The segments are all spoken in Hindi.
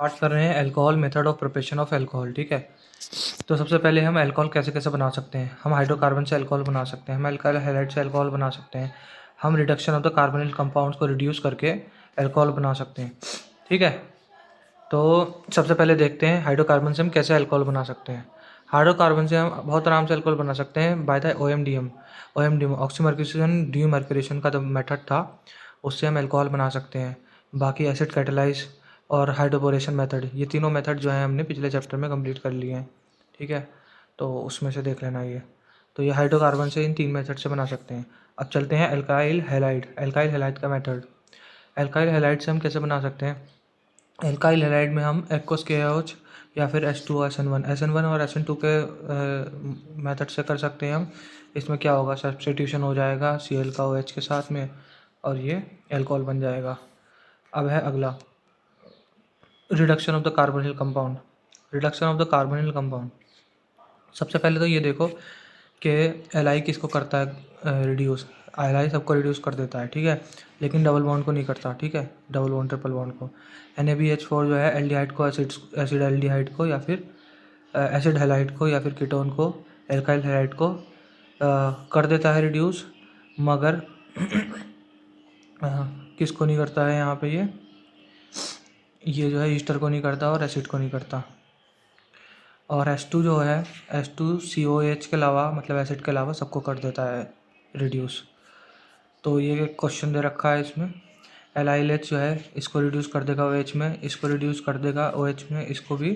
बात कर रहे हैं alcohol method of preparation of alcohol. ठीक है, तो सबसे पहले हम अल्कोहल कैसे कैसे बना सकते हैं। हम हाइड्रोकार्बन से अल्कोहल बना सकते हैं, हम अल्काइल हैलाइड से अल्कोहल बना सकते हैं, हम reduction of the carbonyl compounds को रिड्यूस करके अल्कोहल बना सकते हैं। ठीक है, तो सबसे पहले देखते हैं हाइड्रोकार्बन से हम कैसे अल्कोहल बना सकते हैं। हाइड्रोकार्बन से हम बहुत आराम से अल्कोहल बना सकते हैं by the OMDM oxymercuration demercuration का जो मेथड था उससे हम अल्कोहल बना सकते हैं। बाकी एसिड कैटालाइज और हाइड्रोपोरेशन मेथड, ये तीनों मेथड जो है हमने पिछले चैप्टर में कंप्लीट कर लिए हैं। ठीक है, तो उसमें से देख लेना ये। तो ये हाइड्रोकार्बन से इन तीन मेथड से बना सकते हैं। अब चलते हैं अल्काइल हैलाइड का मेथड। अल्काइल हैलाइड से हम कैसे बना सकते हैं। एल्काइल हैलाइड में हम एक्वस KOH या फिर SN1 और SN2 के मेथड से कर सकते हैं हम। इसमें क्या होगा, सब्स्टिट्यूशन हो जाएगा Cl का OH के साथ में और ये अल्कोहल बन जाएगा। अब है अगला reduction of the carbonyl compound. सबसे पहले तो ये देखो कि Li किसको करता है रिड्यूस। Li सबको रिड्यूस कर देता है, ठीक है, लेकिन डबल बॉन्ड को नहीं करता। ठीक है, डबल बॉन्ड ट्रिपल बॉन्ड को। NaBH4 जो है एल्डिहाइड को एसिड एल्डिहाइड को या फिर एसिड हैलाइड को या फिर कीटोन को एल्काइल हैलाइड को कर देता है रिड्यूस, मगर किसको नहीं करता है यहाँ पे, ये जो है ईस्टर को नहीं करता और एसिड को नहीं करता। और H2 जो है H2COH के अलावा, मतलब एसिड के अलावा सबको कर देता है रिड्यूस। तो ये क्वेश्चन दे रखा है इसमें। LiLH जो है इसको रिड्यूस कर देगा OH में, इसको रिड्यूस कर देगा OH में, इसको भी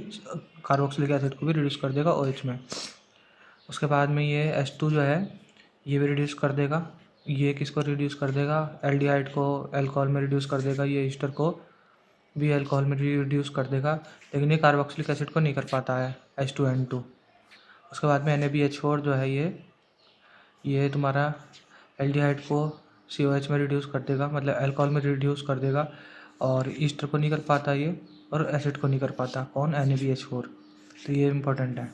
कार्बोक्सिलिक एसिड को भी रिड्यूस कर देगा OH में। उसके बाद में ये H2 जो है ये भी रिड्यूस कर देगा। ये किसको रिड्यूस कर देगा, एल्डिहाइड को अल्कोहल में रिड्यूस कर देगा। ये ईस्टर को भी अल्कोहल में रिड्यूस कर देगा, लेकिन ये कार्बोक्सिलिक एसिड को नहीं कर पाता है H2N2। उसके बाद में NaBH4 जो है ये तुम्हारा एल्डिहाइड को COH में रिड्यूस कर देगा, मतलब अल्कोहल में रिड्यूस कर देगा, और ईस्टर को नहीं कर पाता ये, और एसिड को नहीं कर पाता। कौन, NaBH4। तो ये इम्पोर्टेंट है।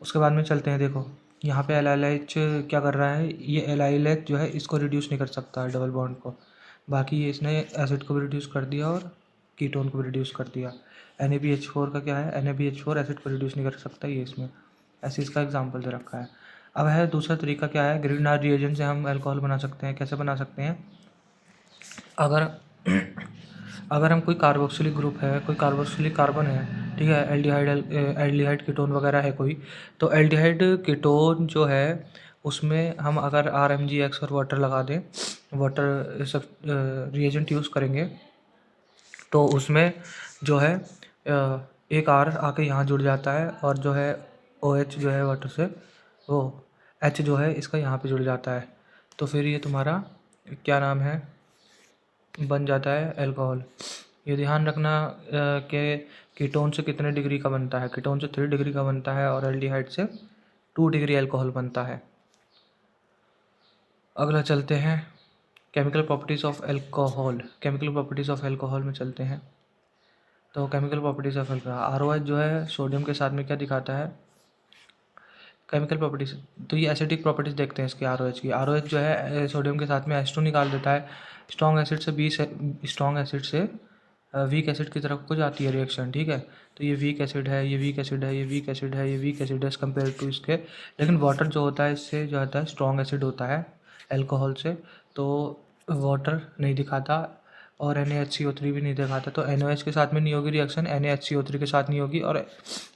उसके बाद में चलते हैं, देखो यहाँ पे LiLH क्या कर रहा है, ये LiLH जो है इसको रिड्यूस नहीं कर सकता है डबल बॉन्ड को, बाकी ये इसने एसिड को भी रिड्यूस कर दिया और कीटोन को भी रिड्यूस कर दिया। NaBH4 का क्या है, NaBH4 एसिड को रिड्यूस नहीं कर सकता, ये इसमें ऐसे इसका एग्जाम्पल दे रखा है। अब है दूसरा तरीका, क्या है, ग्रिग्नार्ड रिएजेंट से हम अल्कोहल बना सकते हैं। कैसे बना सकते हैं, अगर हम कोई कार्बोक्सिलिक ग्रुप है, कोई कार्बोक्सिलिक कार्बन है, ठीक है, एल्डिहाइड कीटोन वगैरह है कोई, तो एल्डिहाइड कीटोन जो है उसमें हम अगर RMgX और वाटर लगा दें, वाटर सब रिएजेंट यूज़ करेंगे, तो उसमें जो है एक R आके यहाँ जुड़ जाता है, और जो है OH जो है वाटर से, वो H जो है इसका यहाँ पे जुड़ जाता है। तो फिर ये तुम्हारा क्या नाम है, बन जाता है अल्कोहल। ये ध्यान रखना कि कीटोन से कितने डिग्री का बनता है। कीटोन से 3 डिग्री का बनता है और एल्डिहाइड से 2 डिग्री अल्कोहल बनता है। अगला चलते हैं केमिकल प्रॉपर्टीज़ ऑफ अल्कोहल में चलते हैं। तो chemical properties of alcohol, ROH जो है सोडियम के साथ में क्या दिखाता है, केमिकल प्रॉपर्टीज़। तो ये एसिडिक प्रॉपर्टीज़ देखते हैं इसकी ROH की। ROH जो है सोडियम के साथ में H2 निकाल देता है। स्ट्रॉन्ग एसिड से वीक एसिड की तरफ को जाती है रिएक्शन, ठीक है। तो ये वीक एसिड है, ये वीक एसिड है, ये वीक एसिड है, ये वीक एसिड है एज़ कम्पेयर टू इसके। लेकिन वाटर जो होता है इससे जो होता है स्ट्रॉन्ग एसिड होता है अल्कोहल से, तो वाटर नहीं दिखाता और NaHCO3 भी नहीं दिखाता। तो NOH के साथ में नहीं होगी रिएक्शन, NaHCO3 के साथ नहीं होगी, और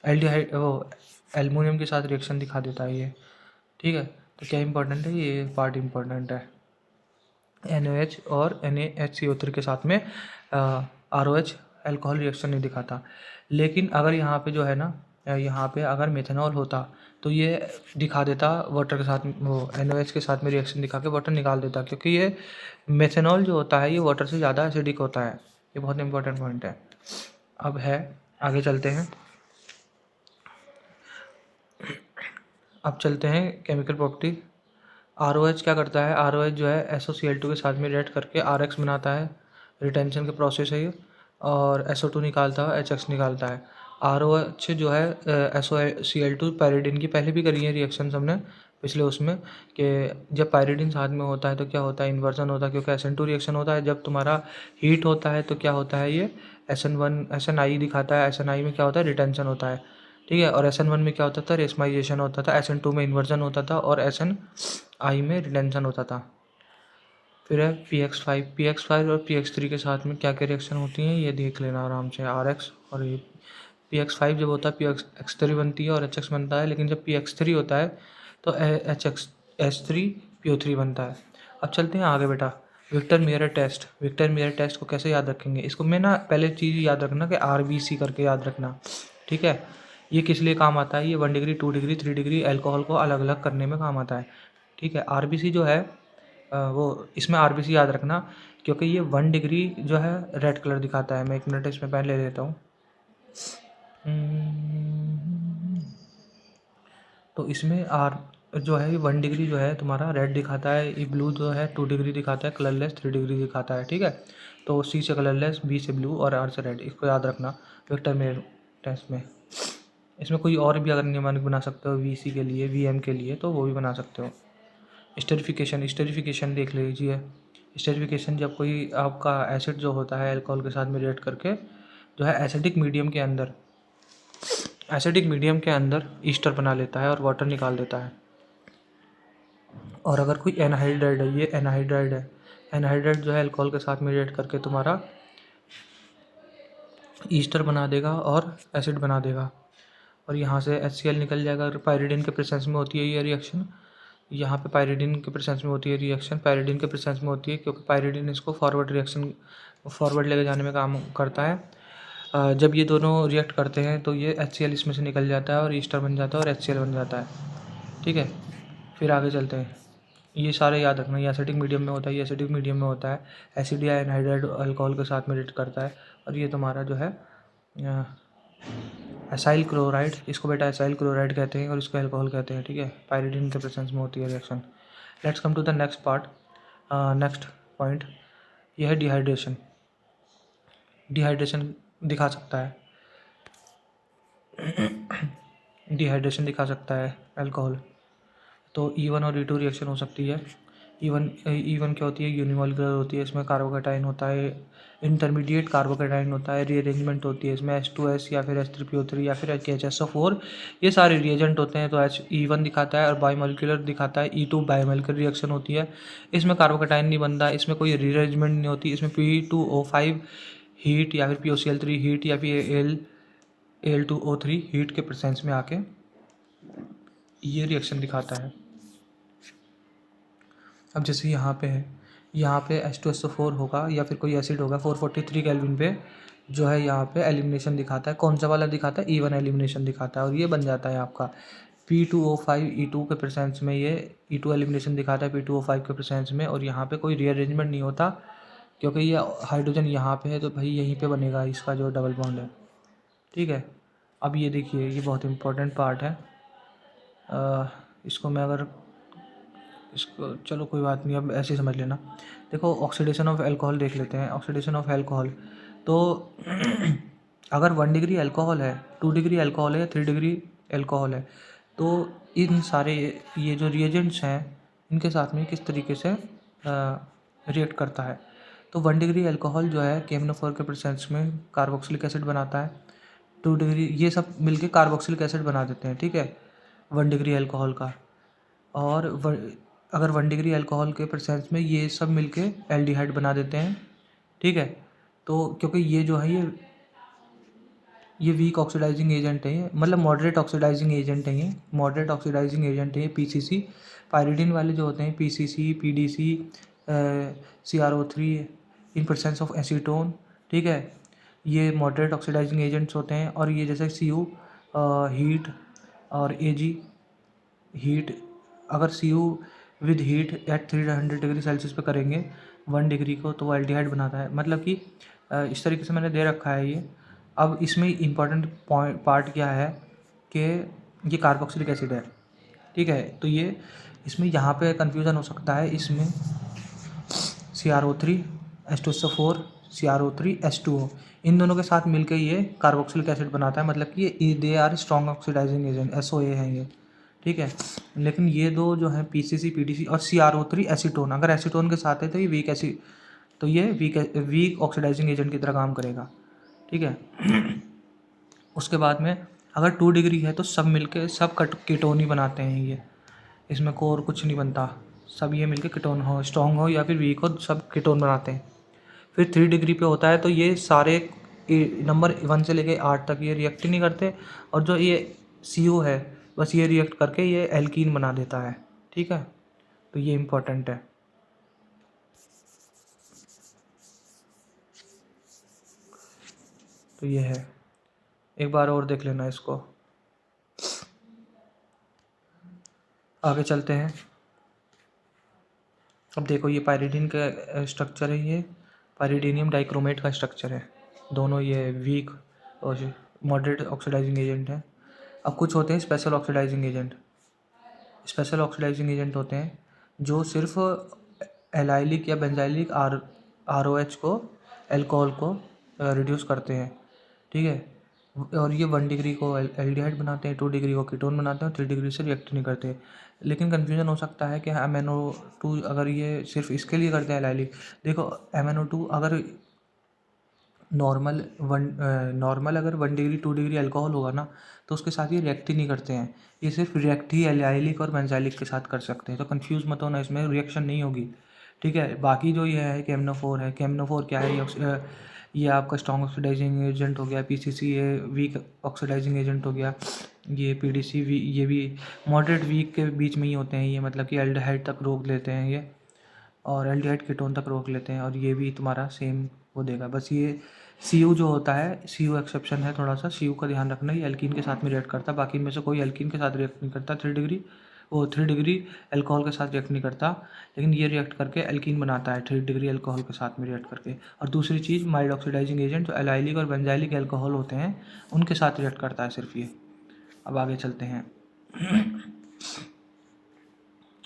एल्डिहाइड वो एल्युमिनियम के साथ रिएक्शन दिखा देता है ये, ठीक है। तो क्या इंपॉर्टेंट है, ये पार्ट इंपॉर्टेंट है। NOH और NaHCO3 के साथ में ROH अल्कोहल रिएक्शन नहीं दिखाता। लेकिन अगर यहाँ पे जो है ना, यहाँ पे अगर मेथनॉल होता तो ये दिखा देता वाटर के साथ, वो NOH के साथ में रिएक्शन दिखा के वाटर निकाल देता, क्योंकि ये मेथनॉल जो होता है ये वाटर से ज़्यादा एसिडिक होता है। ये बहुत इंपॉर्टेंट पॉइंट है। अब है, आगे चलते हैं। अब चलते हैं केमिकल प्रॉपर्टी। ROH क्या करता है, ROH जो है SOCl2 के साथ में रिएक्ट करके RX बनाता है, रिटेंशन के प्रोसेस है ये, और SO2 निकालता है, HX निकालता है। ROH जो है SOCl2 पायरिडिन की पहले भी करी है रिएक्शन हमने पिछले उसमें, कि जब पायरिडिन साथ में होता है तो क्या होता है, इन्वर्जन होता है, क्योंकि SN2 रिएक्शन होता है। जब तुम्हारा हीट होता है तो क्या होता है, ये SN1 SNI दिखाता है। SNI में क्या होता है, रिटेंशन होता है, ठीक है। और SN1 में क्या होता था, रेशमाइजेशन होता था। SN2 में इन्वर्जन होता था और SNI में रिटेंशन होता था। फिर है PX5 और PX3 के साथ में क्या क्या रिएक्शन होती हैं ये देख लेना आराम से। RX और ये PX5 जब होता है PX3 बनती है और HX बनता है, लेकिन जब PX3 होता है तो HX H3PO3 बनता है। अब चलते हैं आगे बेटा, Victor Meyer test. Victor Meyer test को कैसे याद रखेंगे, इसको मैं ना पहले चीज़ याद रखना कि RBC करके याद रखना, ठीक है। ये किस लिए काम आता है, ये 1 डिग्री 2 डिग्री 3 डिग्री एल्कोहल को अलग अलग करने में काम आता है, ठीक है। RBC जो है वो इसमें RBC याद रखना, क्योंकि ये 1 डिग्री जो है रेड कलर दिखाता है। मैं 1 मिनट इसमें पहले ले लेता हूँ। तो इसमें आर जो है 1 डिग्री जो है तुम्हारा रेड दिखाता है, ये ब्लू जो है 2 डिग्री दिखाता है, कलरलेस 3 डिग्री दिखाता है, ठीक है। तो C से कलरलेस, B से ब्लू और R से रेड, इसको याद रखना विक्टर मेयर टेस्ट में। इसमें कोई और भी अगर नियमावली बना सकते हो VC के लिए, VM के लिए, तो वो भी बना सकते हो। स्टेरिफिकेशन देख लीजिए। स्टेरिफिकेशन जब कोई आपका एसिड जो होता है अल्कोहल के साथ में रिएक्ट करके जो है एसिडिक मीडियम के अंदर ईस्टर बना लेता है और वाटर निकाल देता है। और अगर कोई एनहाइड्राइड है, ये एनहाइड्राइड है, एनहाइड्राइड जो है अल्कोहल के साथ में रिएक्ट करके तुम्हारा ईस्टर बना देगा और एसिड बना देगा, और यहाँ से HCl निकल जाएगा। अगर पायरिडिन के प्रेजेंस में होती है ये रिएक्शन, यहाँ पे पायरिडिन के प्रेजेंस में होती है रिएक्शन, पायरिडिन के प्रेजेंस में होती है, क्योंकि पायरिडिन इसको फॉरवर्ड लेके जाने में काम करता है। जब ये दोनों रिएक्ट करते हैं तो ये HCl इसमें से निकल जाता है और ईस्टर बन जाता है और HCl बन जाता है, ठीक है। फिर आगे चलते हैं, ये सारे याद रखना। ये एसिडिक मीडियम में होता है, ये एसिडिक मीडियम में होता है, एसिड या एनहाइड्राइड अल्कोहल के साथ में रिएक्ट करता है। और ये तुम्हारा जो है एसाइल क्लोराइड, इसको बेटा एसाइल क्लोराइड कहते हैं और इसको अल्कोहल कहते हैं, ठीक है। पायरिडिन के प्रेजेंस में होती है reaction. Let's come to the next part, next point, यह है डिहाइड्रेशन। डिहाइड्रेशन दिखा सकता है डिहाइड्रेशन दिखा सकता है अल्कोहल। तो E1 और E2 रिएक्शन हो सकती है। E1 क्या होती है, यूनिमॉलिक्यूलर होती है, इसमें कार्बोकैटायन होता है, इंटरमीडिएट कार्बोकैटायन होता है, रीअरेंजमेंट होती है इसमें H2S या फिर H3PO3 या फिर HHSO4, ये सारे रिएजेंट होते हैं। तो E1 दिखाता है और बायोमॉलिक्यूलर दिखाता है। E2 बायोमॉलिक्यूलर रिएक्शन होती है, इसमें कार्बोकैटायन नहीं बनता, इसमें कोई रीअरेंजमेंट नहीं होती, इसमें P2O5 हीट या फिर POCl3 हीट या फिर Al2O3 हीट के प्रेजेंस में आके ये रिएक्शन दिखाता है। अब जैसे यहाँ पे है, यहाँ पे H2SO4 होगा या फिर कोई एसिड होगा 443 केल्विन पे, जो है यहाँ पे एलिमिनेशन दिखाता है। कौन सा वाला दिखाता है, E1 एलिमिनेशन दिखाता है, और ये बन जाता है आपका P2O5 E2 के प्रेजेंस में, ये E2 एलिमिनेशन दिखाता है P2O5 के प्रेजेंस में। और यहाँ पे कोई रीअरेंजमेंट नहीं होता, क्योंकि ये हाइड्रोजन यहाँ पे है तो भाई यहीं पे बनेगा इसका जो डबल बॉन्ड है, ठीक है। अब ये देखिए, ये बहुत इंपॉर्टेंट पार्ट है। इसको मैं अगर इसको चलो कोई बात नहीं, अब ऐसे ही समझ लेना। देखो ऑक्सीडेशन ऑफ अल्कोहल देख लेते हैं। ऑक्सीडेशन ऑफ अल्कोहल, तो अगर 1 डिग्री अल्कोहल है, 2 डिग्री अल्कोहल है, 3 डिग्री अल्कोहल है, तो इन सारे ये जो रिएजेंट्स हैं इनके साथ में किस तरीके से रिएक्ट करता है। तो 1 डिग्री अल्कोहल जो है KMnO4 के प्रेजेंस में कार्बोक्सिलिक एसिड बनाता है। 2 डिग्री, ये सब मिलके कार्बोक्सिलिक एसिड बना देते हैं, ठीक है, 1 डिग्री अल्कोहल का। और अगर 1 डिग्री अल्कोहल के प्रेजेंस में ये सब मिलके एल्डिहाइड बना देते हैं, ठीक है। तो क्योंकि ये जो है ये वीक ऑक्सीडाइजिंग एजेंट है, ये मतलब मॉडरेट ऑक्सीडाइजिंग एजेंट है, ये मॉडरेट ऑक्सीडाइजिंग एजेंट है। PCC पायरिडिन वाले जो होते हैं PCC PDC CrO3 in presence of acetone, ठीक है, ये मॉडरेट ऑक्सीडाइजिंग एजेंट्स होते हैं। और ये जैसे Cu हीट और Ag हीट, अगर Cu with heat at 300 degree Celsius पे करेंगे 1 डिग्री को, तो वो एल्डिहाइड बनाता है। मतलब कि इस तरीके से मैंने दे रखा है ये। अब इसमें इम्पॉर्टेंट पार्ट क्या है कि ये कार्बोक्सिलिक एसिड है, ठीक है। तो ये इसमें यहाँ पे कंफ्यूजन हो सकता है, इसमें CrO3 H2SO4 CrO3 H2O, इन दोनों के साथ मिलकर ये कार्बोक्सिलिक एसिड बनाता है। मतलब कि ये they are strong oxidising agent, SOA है ये, ठीक है। लेकिन ये दो जो हैं PCC PDC और CrO3 एसीटोन, अगर एसीटोन के साथ है तो ये वीक ऑक्सीडाइजिंग एजेंट की तरह काम करेगा, ठीक है। उसके बाद में अगर 2 डिग्री है तो सब मिलके सब कीटोन ही बनाते हैं ये, इसमें कोर कुछ नहीं बनता, सब ये मिलके कीटोन हो, स्ट्रॉन्ग हो या फिर वीक हो, सब कीटोन बनाते हैं। फिर 3 डिग्री पे होता है तो ये सारे नंबर 1 से लेके 8 तक ये रिएक्ट ही नहीं करते, और जो ये CO है बस ये रिएक्ट करके ये एल्कीन बना देता है, ठीक है। तो ये इम्पोर्टेंट है। तो ये है, एक बार और देख लेना इसको। आगे चलते हैं। अब देखो ये पायरिडीन का स्ट्रक्चर है, ये पायरिडीनियम डाइक्रोमेट का स्ट्रक्चर है, दोनों ये वीक और मॉडरेट ऑक्सीडाइजिंग एजेंट है। अब कुछ होते हैं special oxidising agent. Special oxidising agent होते हैं जो सिर्फ एलाइलिक या बेंजाइलिक ROH को, एल्कोहल को रिड्यूस करते हैं, ठीक है। और ये 1 डिग्री को एल्डिहाइड बनाते हैं, 2 डिग्री को कीटोन बनाते हैं, और 3 डिग्री से रिएक्ट नहीं करते। लेकिन कन्फ्यूजन हो सकता है कि MnO2 अगर ये सिर्फ इसके लिए करते हैं एलाइलिक, देखो MnO2 अगर नॉर्मल अगर 1 डिग्री 2 डिग्री अल्कोहल होगा ना तो उसके साथ ये रिएक्ट ही नहीं करते हैं, ये सिर्फ रिएक्ट ही एलाइलिक और बेंजाइलिक के साथ कर सकते हैं। तो कंफ्यूज मत होना, इसमें रिएक्शन नहीं होगी, ठीक है। बाकी जो ये है KMnO4 है, KMnO4 क्या है, ये आपका स्ट्रॉन्ग ऑक्सीडाइजिंग एजेंट हो गया, PCC ये वीक ऑक्सीडाइजिंग एजेंट हो गया, ये PDC ये भी मॉडरेट वीक के बीच में ही होते हैं ये, मतलब कि एल्डिहाइड तक रोक लेते हैं ये, और एल्डिहाइड कीटोन तक रोक लेते हैं, और ये भी तुम्हारा सेम वो देगा। बस ये CO जो होता है, CO एक्सेप्शन है थोड़ा सा, CO का ध्यान रखना, ये एल्कीन के साथ में रिएक्ट करता है, बाकी इनमें से कोई एल्कीन के साथ रिएक्ट नहीं करता। 3 डिग्री अल्कोहल के साथ रिएक्ट नहीं करता, लेकिन ये रिएक्ट करके एल्कीन बनाता है 3 डिग्री अल्कोहल के साथ में रिएक्ट करके। और दूसरी चीज़ माइल्ड ऑक्सीडाइजिंग एजेंट जो एलाइलिक और बेंजाइलिक अल्कोहल होते हैं उनके साथ रिएक्ट करता है सिर्फ ये। अब आगे चलते हैं।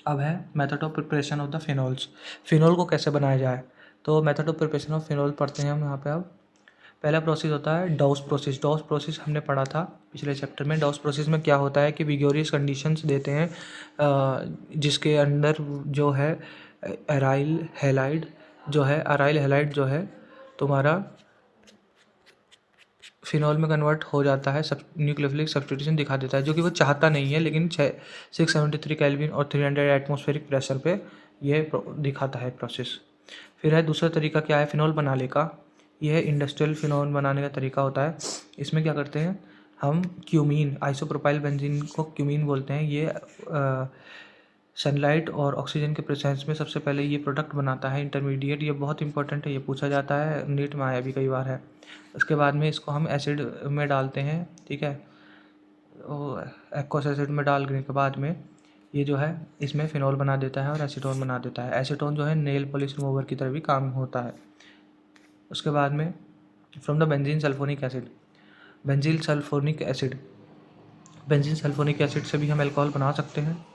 अब है method of preparation of the phenols. Phenol को कैसे बनाया जाए, तो method of preparation of phenol पढ़ते हैं हम यहाँ पे। अब पहला प्रोसेस होता है डॉस प्रोसेस। डॉस प्रोसेस हमने पढ़ा था पिछले चैप्टर में। डॉस प्रोसेस में क्या होता है कि विगोरियस कंडीशंस देते हैं जिसके अंदर जो है अराइल हैलाइड जो है तुम्हारा फिनॉल में कन्वर्ट हो जाता है, सब न्यूक्लियोफिलिक सब्स्टिट्यूशन दिखा देता है, जो कि वो चाहता नहीं है, लेकिन 673 केल्विन और 300 एटमॉस्फेरिक प्रेशर पे ये दिखाता है प्रोसेस। फिर है दूसरा तरीका क्या है फिनॉल बनाने का, यह है इंडस्ट्रियल फिनॉल बनाने का तरीका होता है। इसमें क्या करते हैं हम, क्यूमीन, आइसोप्रोपाइल बेंजीन को क्यूमीन बोलते हैं, ये सनलाइट और ऑक्सीजन के प्रेजेंस में सबसे पहले ये प्रोडक्ट बनाता है इंटरमीडिएट। ये बहुत इंपॉर्टेंट है, ये पूछा जाता है, नीट में आया भी कई बार है। उसके बाद में इसको हम एसिड में डालते हैं, ठीक है, एक्वस एसिड में डालने के बाद में ये जो है इसमें फिनॉल बना देता है और एसीटोन बना देता है। एसीटोन जो है नेल पॉलिश रिमूवर की तरह भी काम होता है। उसके बाद में from the benzene sulphonic acid, benzene sulphonic acid से भी हम अल्कोहल बना सकते हैं।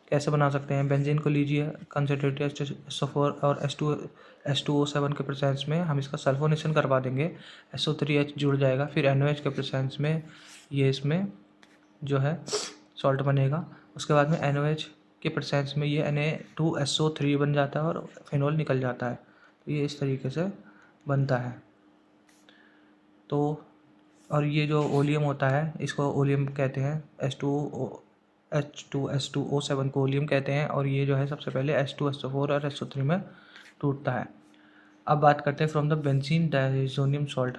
कैसे बना सकते हैं, बेंजीन को लीजिए, कंसनट्रेटेड SO4 और H2O7 के प्रेजेंस में हम इसका सल्फोनेशन करवा देंगे, SO3H जुड़ जाएगा, फिर NOH के प्रेजेंस में ये इसमें जो है सॉल्ट बनेगा। उसके बाद में NOH के प्रेजेंस में ये Na2SO3 बन जाता है और फिनॉल निकल जाता है। तो ये इस तरीके से बनता है। तो और ये जो ओलियम होता है इसको ओलियम कहते हैं, H2SO7 को ओलियम कहते हैं, और ये जो है सबसे पहले H2SO4 और SO3 में टूटता है। अब बात करते हैं from the benzene diazonium salt,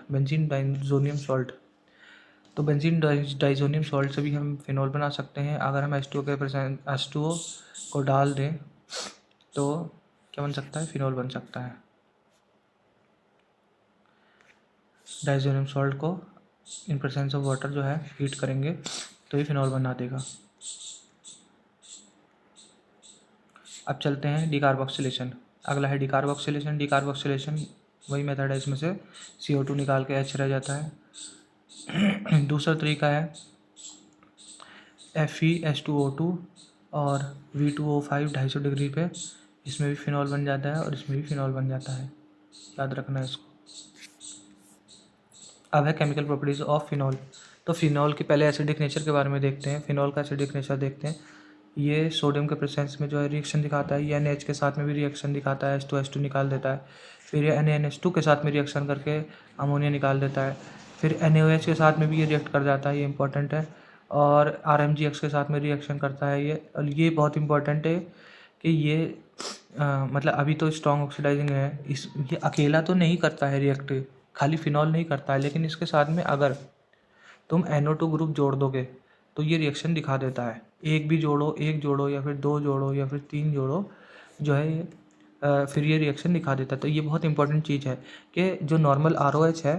तो बेंजीन डाइजोनियम सॉल्ट से भी हम फिनॉल बना सकते हैं। अगर हम H2O को डाल दें तो क्या बन सकता है, फिनॉल बन सकता है। डाइजोनियम सॉल्ट को इन प्रेजेंस ऑफ वाटर जो है हीट करेंगे तो ये फिनॉल बना देगा। अब चलते हैं डिकार्बोक्सिलेशन। अगला है डिकार्बोक्सिलेशन। डिकार्बोक्सिलेशन वही मेथड है, इसमें से CO2 निकाल के H रह जाता है। दूसरा तरीका है FeH2O2 और V2O5 250 डिग्री पे, इसमें भी फिनॉल बन जाता है और इसमें भी फिनॉल बन जाता है, याद रखना है इसको। अब है केमिकल प्रॉपर्टीज ऑफ फिनॉल। तो फिनॉल के पहले एसिडिक नेचर के बारे में देखते हैं। फिनॉल का एसिडिक नेचर देखते हैं। ये सोडियम के प्रेजेंस में जो है रिएक्शन दिखाता है, ये NH के साथ में भी रिएक्शन दिखाता है, H2H2 निकाल देता है। फिर ये NaNH2 के साथ में रिएक्शन करके अमोनिया निकाल देता है। फिर NaOH के साथ में भी ये रिएक्ट कर जाता है, ये इंपॉर्टेंट है। और RMGX के साथ में रिएक्शन करता है ये, और ये बहुत इंपॉर्टेंट है कि ये मतलब अभी तो स्ट्रॉन्ग ऑक्सीडाइजिंग है, ये अकेला तो नहीं करता है रिएक्ट, खाली फिनॉल नहीं करता है, लेकिन इसके साथ में अगर तुम NO2 ग्रुप जोड़ दोगे तो ये रिएक्शन दिखा देता है। एक भी जोड़ो, एक जोड़ो या फिर 2 जोड़ो या फिर 3 जोड़ो, जो है ये फिर ये रिएक्शन दिखा देता है। तो ये बहुत इंपॉर्टेंट चीज़ है कि जो नॉर्मल ROH है,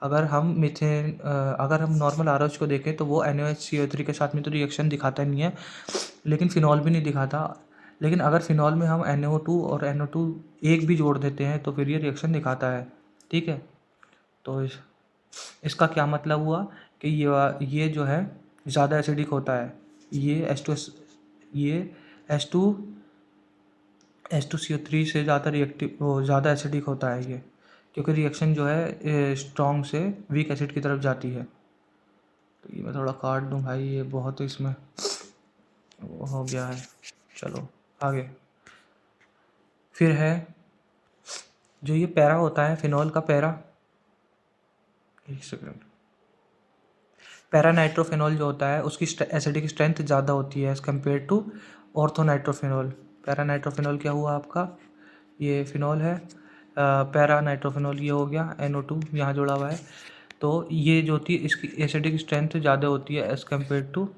अगर हम अगर हम नॉर्मल ROH को देखें तो वो NaOH CO3 के साथ में तो रिएक्शन दिखाता नहीं है, लेकिन फिनॉल भी नहीं दिखाता। लेकिन अगर फिनॉल में हम NO2 और NO2 एक भी जोड़ देते हैं तो फिर ये रिएक्शन दिखाता है, ठीक है। तो इसका क्या मतलब हुआ कि ये जो है ज़्यादा एसिडिक होता है, ये H2 H2CO3 से ज़्यादा ज़्यादा एसिडिक होता है ये, क्योंकि रिएक्शन जो है स्ट्रॉन्ग से वीक एसिड की तरफ जाती है। तो ये मैं थोड़ा काट दूं भाई, ये बहुत इसमें वो हो गया है। चलो आगे। फिर है जो ये पैरा होता है, फिनॉल का पैरा, एक सेकेंड, पैरानाइट्रोफिनॉल जो होता है उसकी एसिडिक स्ट्रेंथ ज़्यादा होती है as compare to orthonitrophenol. Paranitrophenol क्या हुआ आपका, ये फिनॉल है, पैरानाइट्रोफिनॉल ये हो गया, NO2 यहाँ जुड़ा हुआ है। तो ये जो होती है इसकी एसिडिक स्ट्रेंथ ज़्यादा होती है एज़ कम्पेयर टू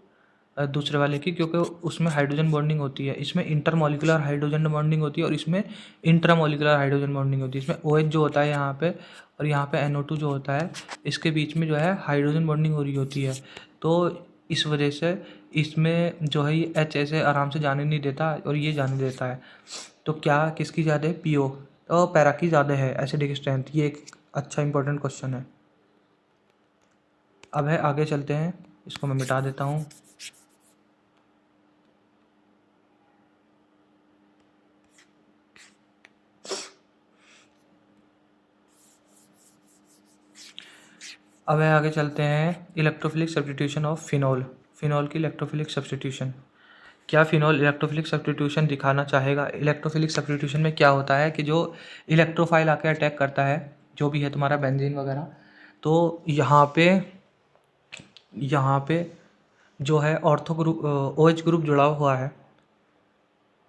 दूसरे वाले की, क्योंकि उसमें हाइड्रोजन बॉन्डिंग होती है, इसमें इंटरमॉलिक्यूलर हाइड्रोजन बॉन्डिंग होती है और इसमें इंट्रामॉलिक्यूलर हाइड्रोजन बॉन्डिंग होती है। इसमें OH जो होता है यहाँ पे, और यहाँ पे NO2 जो होता है, इसके बीच में जो है हाइड्रोजन बॉन्डिंग हो रही होती है। तो इस वजह से इसमें जो है ये H ऐसे आराम से जाने नहीं देता और ये जाने देता है। तो क्या किसकी ज़्यादा है, PO, तो पैरा की ज़्यादा है एसिडिक स्ट्रेंथ। ये एक अच्छा इंपॉर्टेंट क्वेश्चन है। अब है आगे चलते हैं, इसको मैं मिटा देता हूँ। अब है आगे चलते हैं, electrophilic substitution of phenol, phenol की इलेक्ट्रोफिलिक सब्स्टिट्यूशन। क्या फिनॉल इलेक्ट्रोफिलिक सब्स्टिट्यूशन दिखाना चाहेगा। इलेक्ट्रोफिलिक सब्स्टिट्यूशन में क्या होता है कि जो इलेक्ट्रोफाइल आके अटैक करता है, जो भी है तुम्हारा बेंजीन वगैरह, तो यहाँ पे जो है ऑर्थो ग्रुप OH ग्रुप जुड़ा हुआ है,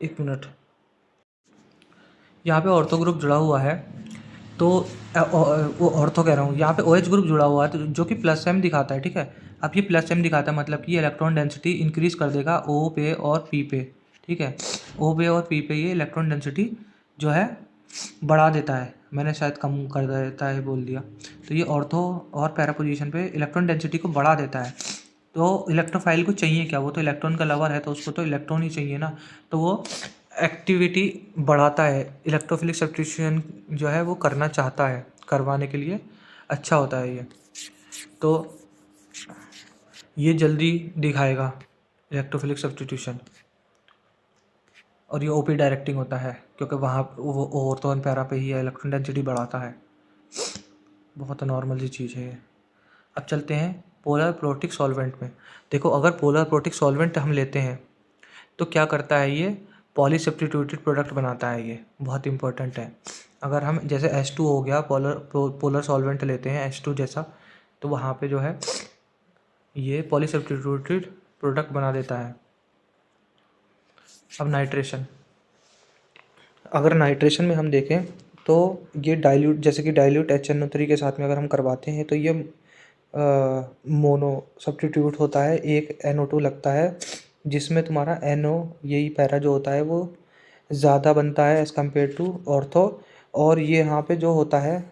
एक मिनट, यहाँ पे ऑर्थो ग्रुप जुड़ा हुआ है, तो वो ऑर्थो कह रहा हूँ, यहाँ पे OH ग्रुप जुड़ा हुआ है, तो जो कि +M दिखाता है, ठीक है। अब ये +M दिखाता है मतलब कि ये इलेक्ट्रॉन डेंसिटी इंक्रीज़ कर देगा O पे और P पे, ठीक है। O पे और P पे ये इलेक्ट्रॉन डेंसिटी जो है बढ़ा देता है, मैंने शायद कम कर देता है बोल दिया। तो ये ऑर्थो और पैरा पोजीशन पे इलेक्ट्रॉन डेंसिटी को बढ़ा देता है। तो इलेक्ट्रोफाइल को चाहिए क्या, वो तो इलेक्ट्रॉन का लवर है, तो उसको तो इलेक्ट्रॉन ही चाहिए ना, तो वो एक्टिविटी बढ़ाता है। इलेक्ट्रोफिलिक सब्स्टिट्यूशन जो है वो करना चाहता है, करवाने के लिए अच्छा होता है ये। तो ये जल्दी दिखाएगा इलेक्ट्रोफिलिक सब्स्टिट्यूशन, और ये OP डायरेक्टिंग होता है, क्योंकि वहाँ वो ऑर्थो और पैरा पे ही इलेक्ट्रॉन डेंसिटी बढ़ाता है। बहुत नॉर्मल सी चीज़ है ये। अब चलते हैं पोलर प्रोटिक सॉल्वेंट में। देखो, अगर पोलर प्रोटिक सॉल्वेंट हम लेते हैं तो क्या करता है ये, पॉलीसब्स्टिट्यूटेड प्रोडक्ट बनाता है, ये बहुत इंपॉर्टेंट है। अगर हम जैसे H2 हो गया, पोलर सॉल्वेंट लेते हैं H2 जैसा, तो वहाँ पे जो है ये पॉलीसब्स्टिट्यूटेड प्रोडक्ट बना देता है। अब नाइट्रेशन, अगर नाइट्रेशन में हम देखें तो ये डाइल्यूट, जैसे कि डाइल्यूट HNO3 के साथ में अगर हम करवाते हैं तो ये मोनो सब्स्टिट्यूट होता है, एक NO2 लगता है, जिसमें तुम्हारा NO, यही पैरा जो होता है वो ज़्यादा बनता है एज़ कम्पेयर टू ऑर्थो। और ये यहाँ पे जो होता है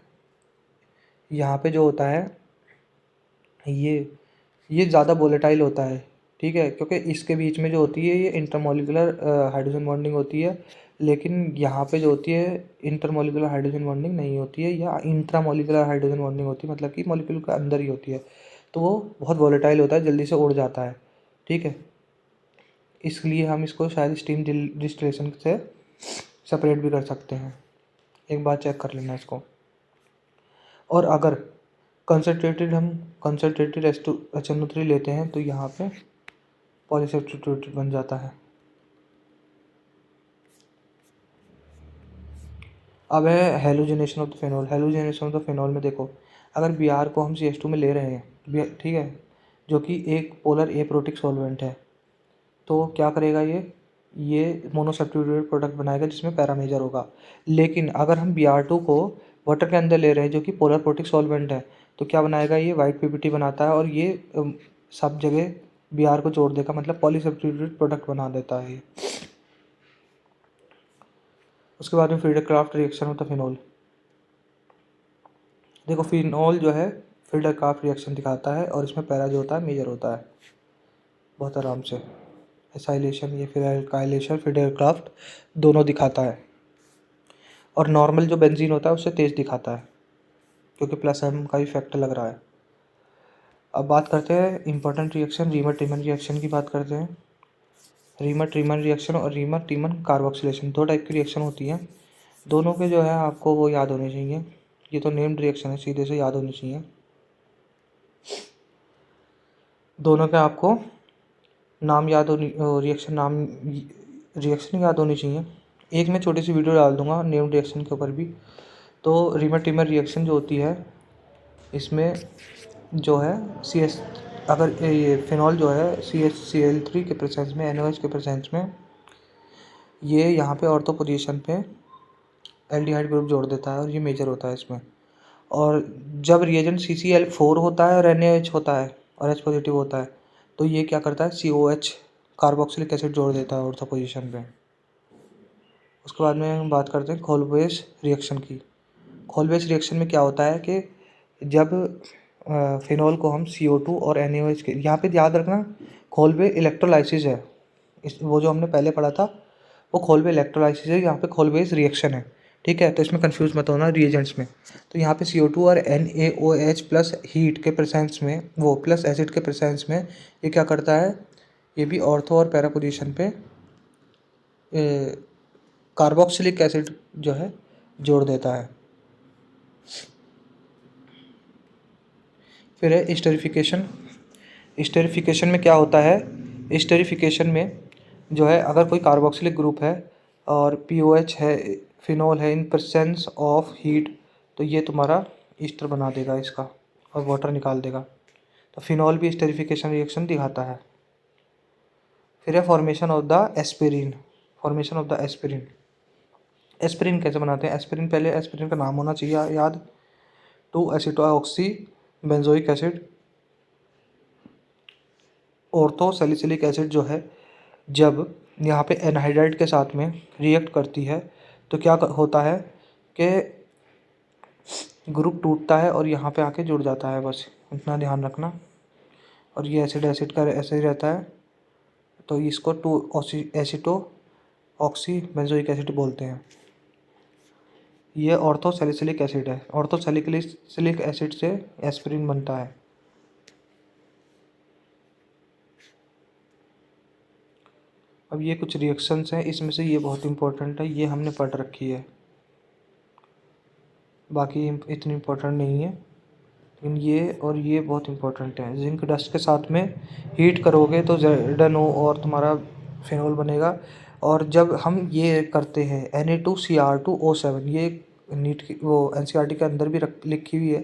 ये ज़्यादा वोलेटाइल होता है, ठीक है, क्योंकि इसके बीच में जो होती है ये इंटरमॉलिक्यूलर हाइड्रोजन बॉन्डिंग होती है, लेकिन यहाँ पे जो होती है इंटरमॉलिक्यूलर हाइड्रोजन बॉन्डिंग नहीं होती है, या इंट्रामॉलिक्यूलर हाइड्रोजन बॉन्डिंग होती है, मतलब कि मॉलिक्यूल के अंदर ही होती है। तो वो बहुत वोलेटाइल होता है, जल्दी से उड़ जाता है, ठीक है। इसलिए हम इसको शायद स्टीम डिस्टिलेशन से सेपरेट भी कर सकते हैं, एक बार चेक कर लेना इसको। और अगर कंसनट्रेटेड HNO3 लेते हैं तो यहाँ पे पॉलीसब्स्टिट्यूटेड बन जाता है। अब है halogenation of the phenol. Halogenation of the phenol में देखो, अगर Br को हम CH2 में ले रहे हैं, ठीक है, जो कि एक पोलर एप्रोटिक सॉल्वेंट है, तो क्या करेगा ये मोनोसब्स्टिट्यूटेड प्रोडक्ट बनाएगा जिसमें पैरा मेजर होगा। लेकिन अगर हम Br2 को वाटर के अंदर ले रहे हैं जो कि पोलर प्रोटिक सॉल्वेंट है, तो क्या बनाएगा, ये वाइट PPT बनाता है और ये सब जगह Br को जोड़ देगा, मतलब पॉलीसब्स्टिट्यूटेड प्रोडक्ट बना देता है ये। उसके बाद में फ्रीडरक्राफ्ट रिएक्शन होता है फिनॉल। देखो फिनॉल जो है फ्रीडरक्राफ्ट रिएक्शन दिखाता है और इसमें पैरा जो होता है मेजर होता है बहुत आराम से। एसाइलेशन या फिर एल्काइलेशन फ्रीडरक्राफ्ट दोनों दिखाता है, और नॉर्मल जो बेंजीन होता है उससे तेज़ दिखाता है क्योंकि प्लस एम का इफेक्ट लग रहा है। अब बात करते हैं इंपॉर्टेंट रिएक्शन, रीमर टीमन रिएक्शन की बात करते हैं। रीमर टीमन रिएक्शन और रीमर टीमन कार्बोक्सिलेशन दो टाइप की रिएक्शन होती हैं। दोनों के जो है आपको वो याद होने चाहिए। ये तो नेम्ड रिएक्शन है, सीधे से याद होनी चाहिए। दोनों के आपको नाम याद होनी, रिएक्शन याद होनी चाहिए। एक मैं छोटी सी वीडियो डाल दूंगा नेम्ड रिएक्शन के ऊपर भी। तो रीमर टीमर रिएक्शन जो होती है, इसमें जो है अगर ये फिनॉल जो है CHCl3 के प्रेजेंस में, NaOH के प्रेजेंस में, ये यहाँ पे ऑर्थो पोजीशन पे एल्डिहाइड ग्रुप जोड़ देता है और ये मेजर होता है इसमें। और जब रिएजेंट CCl4 होता है और NaOH होता है और H पॉजिटिव होता है, तो ये क्या करता है, COH कार्बोक्सिलिक एसिड जोड़ देता है ऑर्थो पोजीशन पे। उसके बाद में हम बात करते हैं खोलबेस रिएक्शन की। खोलबेस रिएक्शन में क्या होता है कि जब फिनॉल को हम CO2 और NaOH के, यहाँ पे याद रखना खोलबे इलेक्ट्रोलाइसिस है, वो जो हमने पहले पढ़ा था वो खोलबे इलेक्ट्रोलाइसिस है, यहाँ पे खोलबेस रिएक्शन है, ठीक है। तो इसमें कंफ्यूज मत होना रिएजेंट्स में। तो यहाँ पे CO2 और NaOH प्लस हीट के प्रेजेंस में, वो प्लस एसिड के प्रेजेंस में, ये क्या करता है, ये भी ऑर्थो और पैरा पोजीशन पे कार्बोक्सिलिक एसिड जो है जोड़ देता है। फिर है स्टेरिफिकेशन। स्टेरिफिकेशन में क्या होता है, स्टेरिफिकेशन में जो है अगर कोई कार्बोक्सिलिक ग्रुप है और POH है, फिनॉल है, इन प्रेजेंस ऑफ हीट, तो ये तुम्हारा ईस्टर बना देगा इसका और वाटर निकाल देगा। तो फिनॉल भी स्टेरिफिकेशन रिएक्शन दिखाता है। फिर है formation of the aspirin. Formation of the aspirin. Aspirin कैसे बनाते हैं, एस्पिरिन, पहले एस्पिरिन का नाम होना चाहिए याद, two acetoxy benzoic acid ortho salicylic acid जो है, जब यहाँ पे एनहाइड्राइड के साथ में रिएक्ट करती है तो क्या होता है कि ग्रुप टूटता है और यहाँ पे आके जुड़ जाता है, बस इतना ध्यान रखना। और ये एसिड एसिड का ऐसे ही रहता है, तो इसको 2-एसिटो ऑक्सी बेंजोइक एसिड बोलते हैं। ये ऑर्थो सैलिसिलिक एसिड है, ऑर्थो सैलिसिलिक एसिड से एस्पिरिन बनता है। अब ये कुछ रिएक्शंस हैं, इसमें से ये बहुत इंपॉर्टेंट है, ये हमने पढ़ रखी है, बाकी इतनी इम्पोर्टेंट नहीं है, लेकिन ये और ये बहुत इंपॉर्टेंट है। जिंक डस्ट के साथ में हीट करोगे तो ZnO और तुम्हारा फिनॉल बनेगा। और जब हम ये करते हैं Na2Cr2O7, ये नीट की वो NCERT के अंदर भी लिखी हुई है,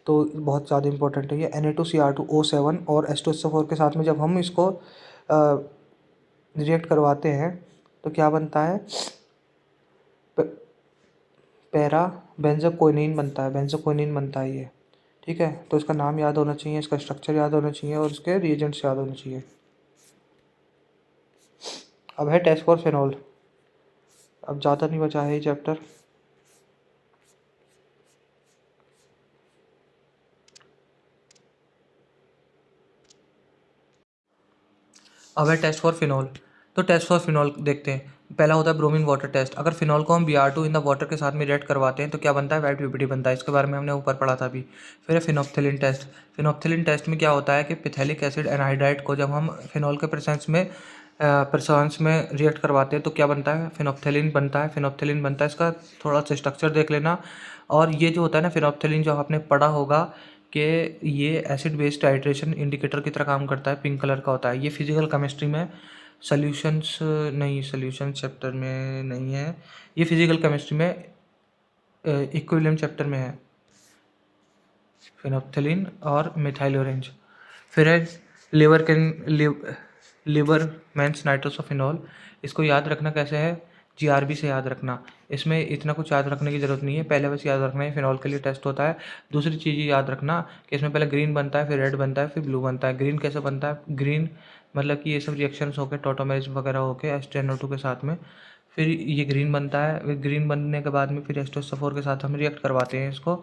तो बहुत ज़्यादा इंपॉर्टेंट है ये Na2Cr2O7 और H2SO4 के साथ में जब हम इसको रिएक्ट करवाते हैं तो क्या बनता है, पैरा बेंजोक्विनोन बनता है, बेंजोक्विनोन बनता है ये, ठीक है। तो इसका नाम याद होना चाहिए, इसका स्ट्रक्चर याद होना चाहिए और इसके रिएजेंट्स याद होने चाहिए। अब है टेस्ट फॉर फिनॉल। अब ज़्यादा नहीं बचा है ये चैप्टर। अब है टेस्ट फॉर फिनॉल। तो टेस्ट फॉर फिनॉल देखते हैं। पहला होता है ब्रोमीन वाटर टेस्ट। अगर फिनॉल को हम Br2 इन द वाटर के साथ में रिएक्ट करवाते हैं तो क्या बनता है, वाइट PPT बनता है। इसके बारे में हमने ऊपर पढ़ा था अभी। फिर है फिनोप्थिलीन टेस्ट। फिनोप्थिलीन टेस्ट में क्या होता है कि पिथेलिक एसिड एनहाइड्राइड को जब हम फिनॉल के प्रेजेंस में रिएक्ट करवाते हैं तो क्या बनता है, फिनोप्थिलीन बनता है। फिनोप्थिलीन बनता है, इसका थोड़ा सा स्ट्रक्चर देख लेना। और ये जो होता है ना फिनोप्थिलीन, जो आपने पढ़ा होगा कि ये एसिड बेस टाइट्रेशन इंडिकेटर की तरह काम करता है, पिंक कलर का होता है। ये फिजिकल केमिस्ट्री में सॉल्यूशंस चैप्टर में नहीं है, ये फिजिकल केमिस्ट्री में इक्विलिब्रियम चैप्टर में है, फिनोप्थेलिन और मिथाइल ऑरेंज। फिर है लिवर मेंस नाइट्रोसोफिनॉल। इसको याद रखना कैसे है, जीआरबी से याद रखना। इसमें इतना कुछ याद रखने की ज़रूरत नहीं है, पहले बस याद रखना है फिनॉल के लिए टेस्ट होता है। दूसरी चीज़ ये याद रखना कि इसमें पहले ग्रीन बनता है, फिर रेड बनता है, फिर ब्लू बनता है। ग्रीन कैसे बनता है, ग्रीन मतलब कि ये सब रिएक्शंस होकर टोटोमेरेज वगैरह होकर H10O2 के साथ में फिर ये ग्रीन बनता है। फिर ग्रीन बनने के बाद में फिर H2SO4 के साथ हम रिएक्ट करवाते हैं इसको,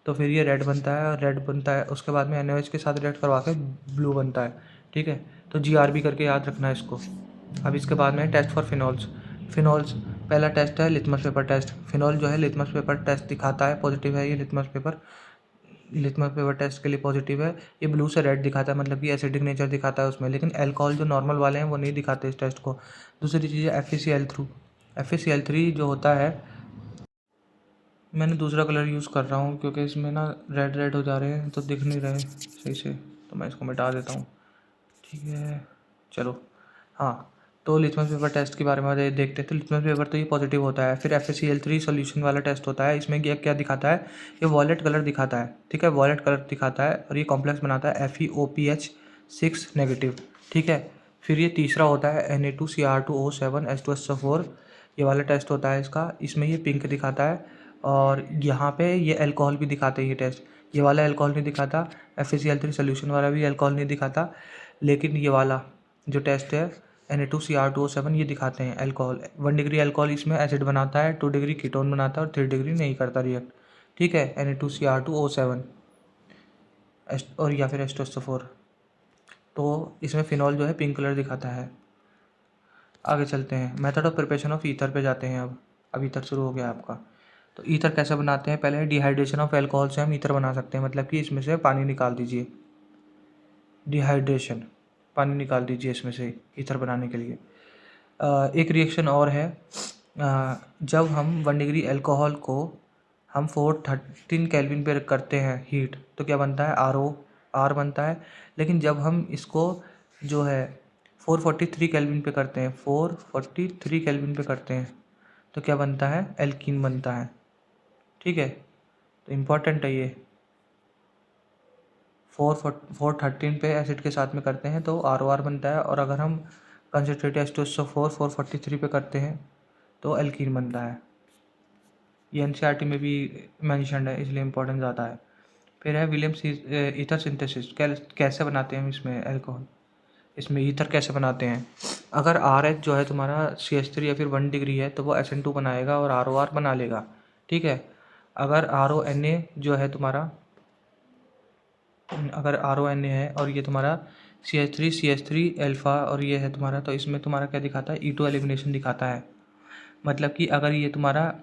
तो फिर ये रेड बनता है। और रेड बनता है उसके बाद में NaOH के साथ रिएक्ट करवा के ब्लू बनता है। ठीक है, तो जीआरबी करके याद रखना है इसको। अब इसके बाद में टेस्ट फॉर फिनॉल्स। फिनॉल्स पहला टेस्ट है लिटमस पेपर टेस्ट। फिनॉल जो है लिटमस पेपर टेस्ट दिखाता है, पॉजिटिव है ये लिटमस पेपर टेस्ट के लिए पॉजिटिव है। ये ब्लू से रेड दिखाता है, मतलब कि एसिडिक नेचर दिखाता है उसमें, लेकिन अल्कोहल जो नॉर्मल वाले हैं वो नहीं दिखाते इस टेस्ट को। दूसरी चीज़ है FeCl3 जो होता है, मैंने दूसरा कलर यूज़ कर रहा हूँ क्योंकि इसमें ना रेड रेड हो जा रहे हैं तो दिख नहीं रहे सही से, तो मैं इसको मिटा देता हूँ। ठीक है, चलो। हाँ, तो लिटमस पेपर टेस्ट के बारे में देखते हैं। तो लिटमस पेपर तो ये पॉजिटिव होता है। फिर FeCl3 सॉल्यूशन वाला टेस्ट होता है। इसमें ये क्या दिखाता है, ये वॉलेट कलर दिखाता है। ठीक है, वॉलेट कलर दिखाता है और ये कॉम्प्लेक्स बनाता है FeOPH6 नेगेटिव। ठीक है, फिर ये तीसरा होता है Na2Cr2O7H2SO4, ये वाला टेस्ट होता है इसका। इसमें ये पिंक दिखाता है और यहाँ पे ये अल्कोहल भी दिखाते हैं ये टेस्ट। ये वाला अल्कोहल नहीं दिखाता, FeCl3 सोल्यूशन वाला भी अल्कोहल नहीं दिखाता, लेकिन ये वाला जो टेस्ट है Na2Cr2O7 ये दिखाते हैं अल्कोहल। 1 डिग्री अल्कोहल इसमें एसिड बनाता है, 2 डिग्री कीटोन बनाता है और 3 डिग्री नहीं करता रिएक्ट। ठीक है, Na2Cr2O7 और या फिर H2SO4। तो इसमें फिनॉल जो है पिंक कलर दिखाता है। आगे चलते हैं, method of preparation of ether पे जाते हैं। अब ईथर शुरू हो गया आपका। तो ईथर कैसे बनाते हैं, पहले डिहाइड्रेशन ऑफ अल्कोहल से हम ईथर बना सकते हैं, मतलब कि इसमें से पानी निकाल दीजिए, डिहाइड्रेशन, पानी निकाल दीजिए इसमें से ईथर बनाने के लिए। एक रिएक्शन और है, जब हम 1 डिग्री अल्कोहल को हम 413 केल्विन पे करते हैं हीट, तो क्या बनता है, RO बनता है। लेकिन जब हम इसको जो है 443 केल्विन पे करते हैं, 443 केल्विन पे करते हैं, तो क्या बनता है, एल्कीन बनता है। ठीक है, तो इम्पॉर्टेंट है ये। 413 पे एसिड के साथ में करते हैं तो ROR बनता है, और अगर हम कंसनट्रेट H2SO4 443 पे करते हैं तो एल्कीन बनता है। ये NCERT में भी मैंशनड है, इसलिए इम्पोर्टेंस ज़्यादा है। फिर है विलियम्स ईथर सिंथेसिस। कैसे बनाते हैं हम इसमें अल्कोहल, इसमें ईथर कैसे बनाते हैं। अगर RH जो है तुम्हारा CH3 या फिर 1 डिग्री है तो वो SN2 बनाएगा और ROR बना लेगा। ठीक है, अगर RONA जो है तुम्हारा, अगर RONA है और ये तुम्हारा CH3 अल्फ़ा और ये है तुम्हारा, तो इसमें तुम्हारा क्या दिखाता है, E2 एलिमिनेशन दिखाता है। मतलब कि अगर ये तुम्हारा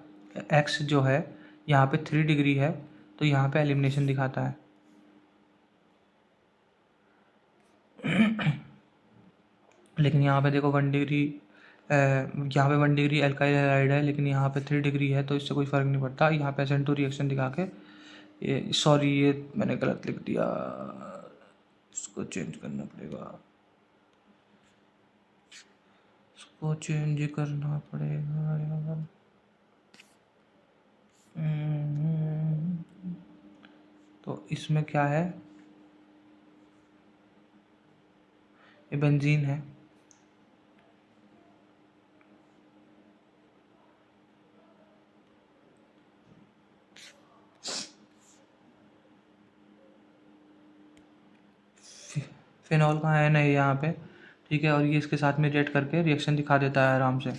X जो है यहाँ पे 3 डिग्री है तो यहाँ पे एलिमिनेशन दिखाता है। लेकिन यहाँ पे देखो 1 डिग्री, यहाँ पे 1 डिग्री अल्काइल हैलाइड है, लेकिन यहाँ पे 3 डिग्री है, तो इससे कोई फ़र्क नहीं पड़ता। यहाँ पे SN2 रिएक्शन दिखा के, ये सॉरी ये मैंने गलत लिख दिया, इसको चेंज करना पड़ेगा, इसको चेंज करना पड़ेगा यार। तो इसमें क्या है, ये बेंजीन है। फिनॉल का आयन है यहाँ पे। ठीक है, और ये इसके साथ में रिएक्ट करके रिएक्शन दिखा देता है आराम से।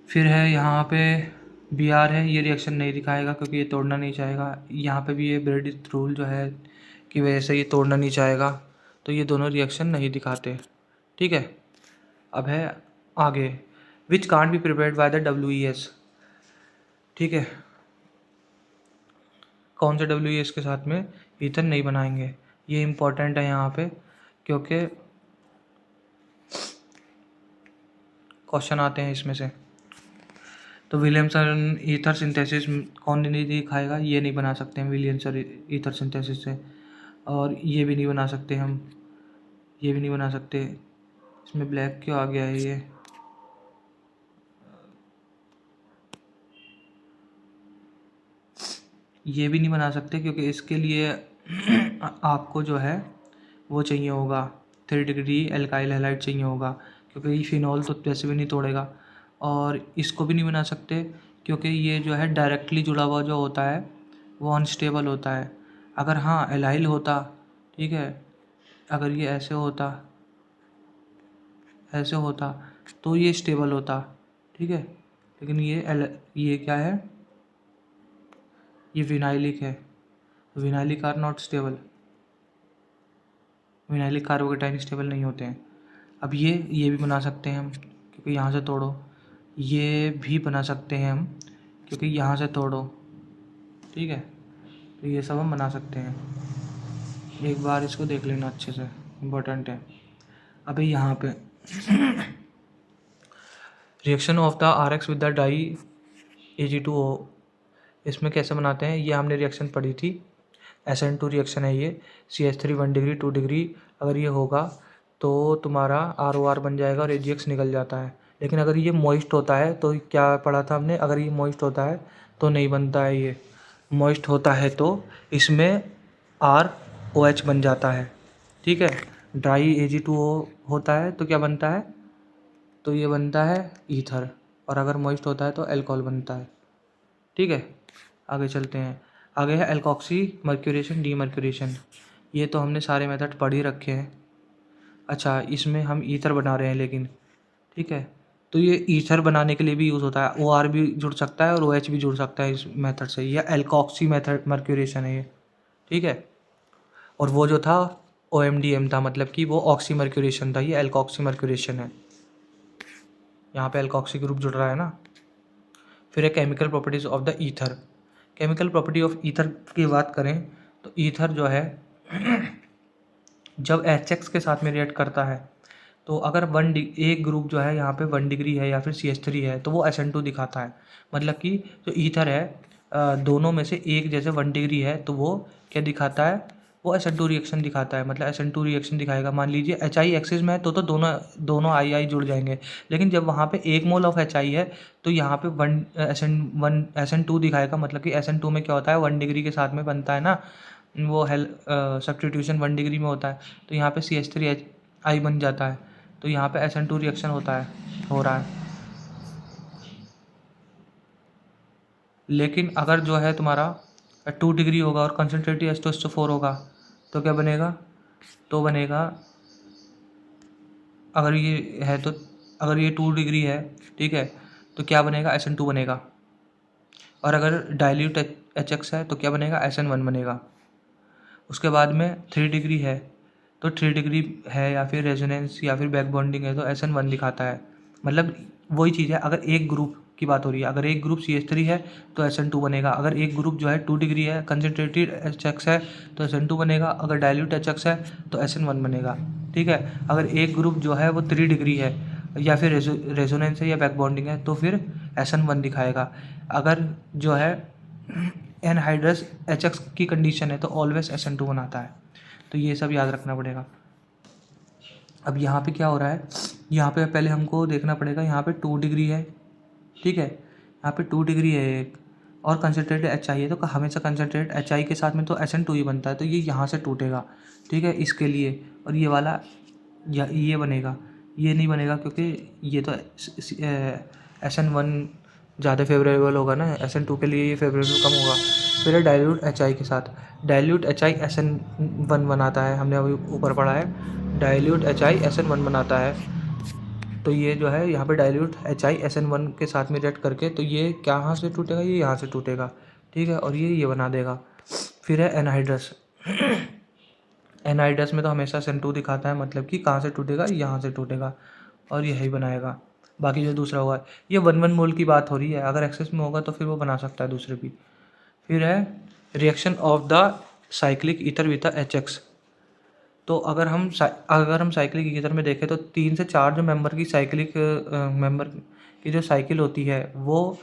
फिर है यहाँ पे Br है, ये रिएक्शन नहीं दिखाएगा क्योंकि ये तोड़ना नहीं चाहेगा। यहाँ पे भी ये ब्रेडिथ रूल जो है कि वजह से ये तोड़ना नहीं चाहेगा, तो ये दोनों रिएक्शन नहीं दिखाते। ठीक है, अब है आगे, which can't be prepared by the WES। ठीक है, कौन से WES के साथ में ईथर नहीं बनाएंगे, ये इम्पोर्टेंट है यहाँ पे, क्योंकि क्वेश्चन आते हैं इसमें से। तो विलियमसन ईथर सिंथेसिस कौन नहीं दिखाएगा, ये नहीं बना सकते हम विलियमसन ईथर सिंथेसिस से, और ये भी नहीं बना सकते हम, ये भी नहीं बना सकते। इसमें ब्लैक क्यों आ गया है ये, ये भी नहीं बना सकते क्योंकि इसके लिए आपको जो है वो चाहिए होगा 3 डिग्री एल्काइल हैलाइड चाहिए होगा, क्योंकि फिनॉल तो वैसे भी नहीं तोड़ेगा। और इसको भी नहीं बना सकते क्योंकि ये जो है डायरेक्टली जुड़ा हुआ जो होता है वो अनस्टेबल होता है। अगर हाँ एलाइल होता, ठीक है, अगर ये ऐसे होता तो ये स्टेबल होता, ठीक है, लेकिन ये क्या है, ये विनाइलिक है। Vinylic are not stable, vinylic carbocation stable नहीं होते हैं। अब ये भी बना सकते हैं हम, क्योंकि यहाँ से तोड़ो, ये भी बना सकते हैं हम क्योंकि यहाँ से तोड़ो, ठीक है, तो ये सब हम बना सकते हैं। एक बार इसको देख लेना अच्छे से, इम्पोर्टेंट है। अभी यहाँ पे reaction of the R X with the dry Ag2O, इसमें कैसे बनाते हैं, ये हमने रिएक्शन पढ़ी थी। SN2 रिएक्शन है ये, CH3 1 डिग्री 2 डिग्री अगर ये होगा तो तुम्हारा ROR बन जाएगा और AgX निकल जाता है। लेकिन अगर ये मॉइस्ट होता है तो क्या पढ़ा था हमने, अगर ये मॉइस्ट होता है तो नहीं बनता है, ये मॉइस्ट होता है तो इसमें ROH बन जाता है, ठीक है। ड्राई Ag2O होता है तो क्या बनता है, तो ये बनता है ईथर, और अगर मॉइस्ट होता है तो अल्कोहल बनता है, ठीक है। आगे चलते हैं, आगे है एल्कोक्सी मर्क्यूरेशन डीमर्क्यूरेशन। ये तो हमने सारे मेथड पढ़ ही रखे हैं। अच्छा, इसमें हम ईथर बना रहे हैं लेकिन, ठीक है, तो ये ईथर बनाने के लिए भी यूज़ होता है। OR भी जुड़ सकता है और OH भी जुड़ सकता है इस मेथड से। यह एल्कोक्सी मेथड मर्क्यूरेशन है ये, ठीक है। और वो जो था OMDM था, मतलब कि वो ऑक्सी मर्क्यूरेशन था, ये एल्कोक्सी मर्क्यूरेशन है। यहाँ पे एल्कोक्सी ग्रुप जुड़ रहा है ना। फिर है chemical properties of the ether. Chemical property of ether की बात करें तो ईथर जो है जब HX के साथ में रिएक्ट करता है तो अगर एक ग्रुप जो है यहाँ पे 1 डिग्री है या फिर CH3 है तो वो SN2 दिखाता है। मतलब कि जो ईथर है दोनों में से एक जैसे 1 डिग्री है तो वो क्या दिखाता है, वो SN2 रिएक्शन दिखाता है, मतलब SN2 रिएक्शन दिखाएगा। मान लीजिए HI एक्सिस में है तो दोनों II जुड़ जाएंगे, लेकिन जब वहाँ पे 1 मोल ऑफ HI है तो यहाँ पे SN2 दिखाएगा। मतलब कि SN2 में क्या होता है, 1 डिग्री के साथ में बनता है ना, वो सब्स्टिट्यूशन 1 डिग्री में होता है, तो यहाँ पे CH3I बन जाता है, तो यहाँ पे SN2 रिएक्शन हो रहा है। लेकिन अगर जो है तुम्हारा 2 डिग्री होगा और कंसनट्रेटेड H2SO4 होगा तो क्या बनेगा, तो बनेगा, अगर ये है तो अगर ये 2 डिग्री है, ठीक है, तो क्या बनेगा, SN2 बनेगा। और अगर डाइल्यूट HX है तो क्या बनेगा, SN1 बनेगा। उसके बाद में 3 डिग्री है तो 3 डिग्री है या फिर रेजोनेंस या फिर बैक बॉन्डिंग है तो SN1 दिखाता है। मतलब वही चीज़ है, अगर एक ग्रुप की बात हो रही है, अगर एक ग्रुप CH3 है तो SN2 बनेगा। अगर एक ग्रुप जो है 2 डिग्री है, कंसनट्रेटेड HX है तो SN2 बनेगा। अगर डाइल्यूट HX है तो SN1 बनेगा, ठीक है। अगर एक ग्रुप जो है वो 3 डिग्री है या फिर रेजोनेंस है या बैक बॉन्डिंग है तो फिर SN1 दिखाएगा। अगर जो है एनहाइड्रस HX की कंडीशन है तो ऑलवेज SN2 बनाता है। तो ये सब याद रखना पड़ेगा। अब यहाँ पे क्या हो रहा है, यहाँ पे पहले हमको देखना पड़ेगा, यहाँ पे 2 डिग्री है, ठीक है, यहाँ पे 2 डिग्री है एक, और कंसनट्रेटेड HI है तो हमेशा कंसनट्रेटेड HI के साथ में तो SN2 ही बनता है, तो ये यहाँ से टूटेगा, ठीक है, इसके लिए। और ये वाला ये बनेगा, ये नहीं बनेगा क्योंकि ये तो SN1 ज़्यादा फेवरेबल होगा ना, SN2 के लिए ये फेवरेबल कम होगा। फिर है डाइल्यूट HI के साथ, डाइल्यूट HI SN1 बनाता है, हमने अभी ऊपर पढ़ा है, डाइल्यूट HI SN1 बनाता है। तो ये जो है यहाँ पे डाइल्यूट HI SN1 के साथ में रिएक्ट करके तो ये कहाँ से टूटेगा, ये यहाँ से टूटेगा, ठीक है, और ये बना देगा। फिर है एनहाइड्रस। एनहाइड्रस में तो हमेशा SN2 दिखाता है, मतलब कि कहाँ से टूटेगा, यहाँ से टूटेगा और यही बनाएगा। बाकी जो दूसरा होगा, ये 1 मोल की बात हो रही है, अगर एक्सेस में होगा तो फिर वो बना सकता है दूसरे भी। फिर है reaction of the cyclic ether with HX। तो अगर हम साइक्लिक ईथर में देखें तो 3 से 4 जो मेंबर की जो साइकिल होती है वो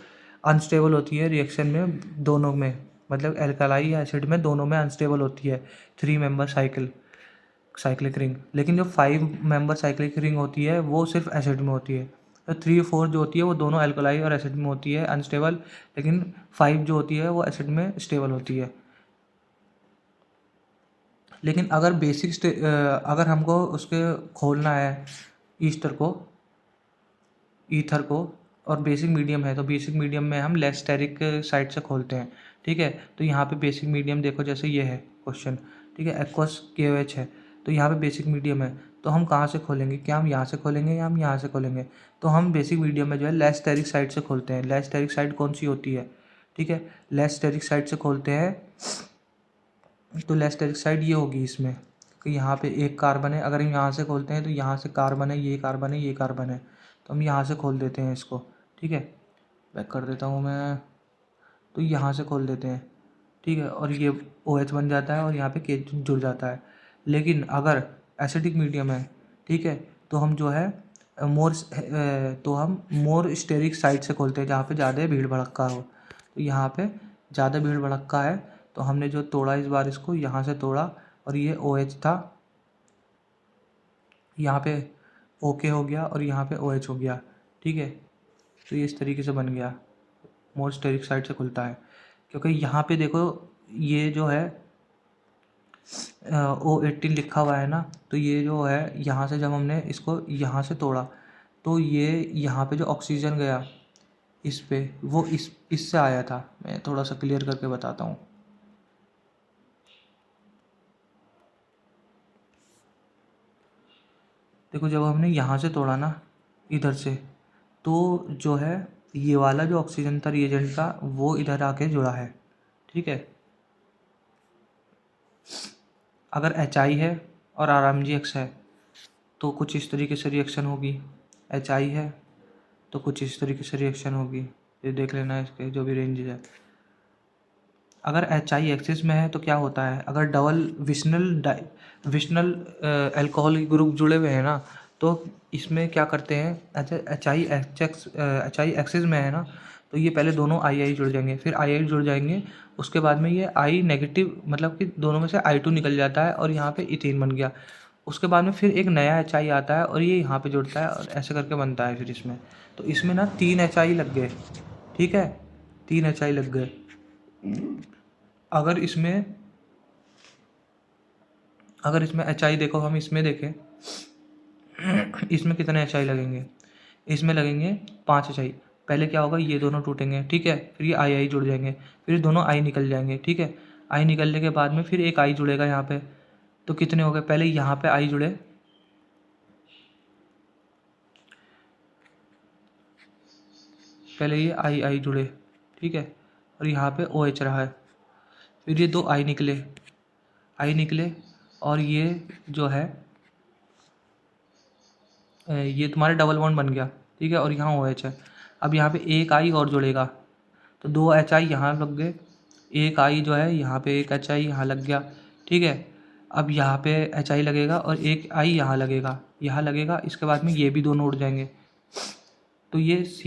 अनस्टेबल होती है रिएक्शन में, दोनों में, मतलब एल्कलाई या एसिड में, दोनों में अनस्टेबल होती है 3 मेंबर साइक्लिक रिंग। लेकिन जो 5 मेंबर साइक्लिक रिंग होती है वो सिर्फ एसिड में होती है। तो 3 4 जो होती है वो दोनों अल्कली और एसिड में होती है अनस्टेबल, लेकिन 5 जो होती है वो एसिड में स्टेबल होती है। लेकिन अगर अगर हमको उसके खोलना है ईस्टर को, ईथर को, और बेसिक मीडियम है तो बेसिक मीडियम में हम लेस स्टेरिक साइड से खोलते हैं। ठीक है, तो यहाँ पे बेसिक मीडियम देखो, जैसे ये है क्वेश्चन, ठीक है, एक्वस KOH है, तो यहाँ पे बेसिक मीडियम है, तो हम कहाँ से खोलेंगे? क्या हम यहाँ से खोलेंगे या हम यहाँ से खोलेंगे? तो हम बेसिक मीडियम में जो है लेस स्टेरिक साइड से खोलते हैं। लेस स्टेरिक साइड कौन सी होती है? ठीक है, लेस स्टेरिक साइड से खोलते हैं, तो लेस स्टेरिक साइड ये होगी इसमें, क्योंकि यहाँ पे एक कार्बन है। अगर हम यहाँ से खोलते हैं तो यहाँ से कार्बन है, ये कार्बन है, ये कार्बन है, तो हम यहाँ से खोल देते हैं इसको। ठीक है, बैक कर देता हूँ मैं, तो यहाँ से खोल देते हैं। ठीक है, और ये OH बन जाता है और यहाँ पे K जुड़ जाता है। लेकिन अगर एसिडिक मीडियम है, ठीक है, तो हम जो है मोर स्टेरिक साइड से खोलते हैं, जहाँ पे ज़्यादा भीड़ भड़क्का हो। तो यहाँ पे ज़्यादा भीड़ भड़क्का है, तो हमने जो तोड़ा इस बार इसको यहाँ से तोड़ा, और ये OH था, यहाँ पे OK हो गया और यहाँ पे OH हो गया। ठीक है, तो ये इस तरीके से बन गया, मोर स्टेरिक साइड से खुलता है। क्योंकि यहाँ पे देखो ये जो है O18 लिखा हुआ है ना, तो ये जो है यहाँ से जब हमने इसको यहाँ से तोड़ा, तो ये यहाँ पे जो ऑक्सीजन गया इस पे, वो इससे आया था। मैं थोड़ा सा क्लियर करके बताता हूँ। देखो, जब हमने यहाँ से तोड़ा ना इधर से, तो जो है ये वाला जो ऑक्सीजन था रिएजेंट का, वो इधर आके जुड़ा है। ठीक है, अगर HI है और RMGX है तो कुछ इस तरीके से रिएक्शन होगी। HI है तो कुछ इस तरीके से रिएक्शन होगी। ये देख लेना इसके जो भी रेंजेस है। अगर HI एक्सिस में है तो क्या होता है? अगर डबल विशनल अल्कोहल ग्रुप जुड़े हुए हैं ना, तो इसमें क्या करते हैं? अच्छा, HI एक्सिस में है ना, तो ये पहले दोनों I जुड़ जाएंगे, फिर I जुड़ जाएंगे, उसके बाद में ये I नेगेटिव, मतलब कि दोनों में से I2 निकल जाता है और यहाँ पे इथेन बन गया। उसके बाद में फिर एक नया HI आता है और ये यहाँ पे जुड़ता है और ऐसे करके बनता है फिर इसमें। तो इसमें ना 3 HI लग गए। ठीक है, 3 HI लग गए। अगर इसमें HI देखो, हम इसमें देखें इसमें कितने HI लगेंगे? इसमें लगेंगे 5 HI। पहले क्या होगा? ये दोनों टूटेंगे, ठीक है, फिर ये I जुड़ जाएंगे, फिर दोनों I निकल जाएंगे। ठीक है, I निकलने के बाद में फिर एक I जुड़ेगा यहाँ पे। तो कितने हो गए? पहले यहाँ पे I जुड़े, पहले ये I जुड़े, ठीक है, और यहाँ पे OH रहा है, फिर ये 2 I निकले और ये जो है ये तुम्हारे डबल बॉन्ड बन गया। ठीक है, और यहाँ OH है। अब यहाँ पे एक I और जुड़ेगा, तो 2 HI यहाँ लग गए, एक I जो है यहाँ पे, एक HI यहाँ लग गया। ठीक है, अब यहाँ पे HI लगेगा और एक I यहाँ लगेगा, इसके बाद में ये भी दोनों उड़ जाएंगे। तो ये C,